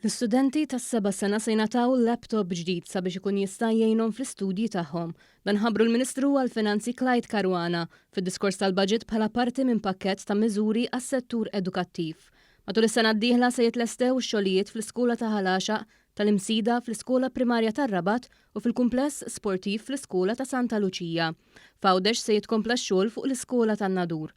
L-istudenti tas-seba' sena se jingħataw laptop ġdid sabiex ikun jista' jgħinhom fl-istudji tagħhom. Dan ħabbru l-Ministru għall-Finanzi Clyde Caruana fid-diskors tal-Baġit bħala parti minn pakkett ta' miżuri għas-settur edukattiv. Matul is-sena d-dieħla se jitlestew ix-xogħlijiet fl-Iskola ta' Ħalaxaq, tal-Imsida fl-Iskola Primarja tar-Rabat u fil-Kumpless Sportiv fl-Iskola ta' Santa Luċija. F'Għawdex se jitkompla x-xogħol fuq l-Iskola tan-Nadur.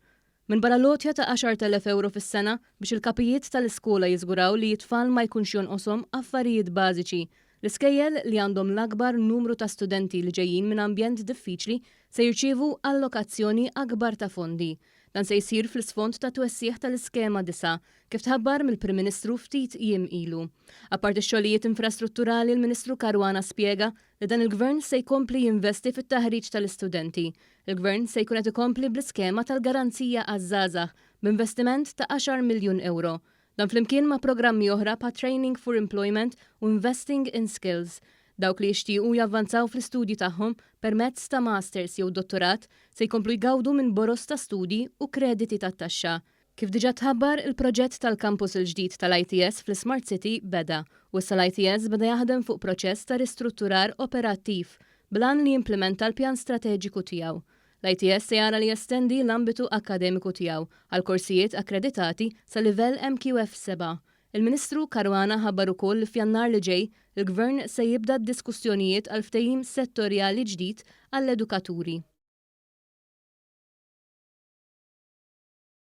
Min barra lotja ta' 10,000 euro fis-sena biex il-kapijiet tal-iskola jiżguraw li it-tfal ma jkunx jonqoshom affarijiet bażiċi. L-iskejjel li għandhom l-akbar numru ta' studenti li ġejjin minn ambjent diffiċli se jirċievu allokazzjoni akbar ta' fondi. Dan se jsir fl-isfond ta' twessieħ tal-iskema disa' kif tħabbar mill-Prim Ministru ftit jiem ilu. Apart ix-xogħlijiet infrastrutturali, l-Ministru Caruana spjega li dan il-Gvern se jkompli jinvesti fit-taħriġ tal-istudenti. Il-Gvern se jkun qed ikompli bl-iskema tal-garanzija għaż-żgħażagħ b'investiment ta' 10 miljun euro. Dan flimkien ma' programmi oħra pa' Training for Employment u Investing in Skills. Dawk li jixtiequ javvanzaw fl-istudji tagħhom permezz ta' masters jew dottorat se jkomplu jgawdu minn boros ta' studji u krediti tat-taxxa. Kif diġà tħabbar il-proġett tal-kampus il-ġdid tal-ITS fl-Smart City beda u issa l-ITS beda jaħdem fuq proċess ta' ristrutturar operattiv blan li jimplementa l-pjan strateġiku tiegħu. L-ITS se jara li jestendi l-ambitu akademiku tiegħu għal korsijiet akkreditati sa' livell MQF 7. Il-Ministru Caruana ħabbar ukoll li f'Jannar li ġej il-Gvern se jibda d-diskussjonijiet għal ftehim settorjali ġdid għall-edukaturi.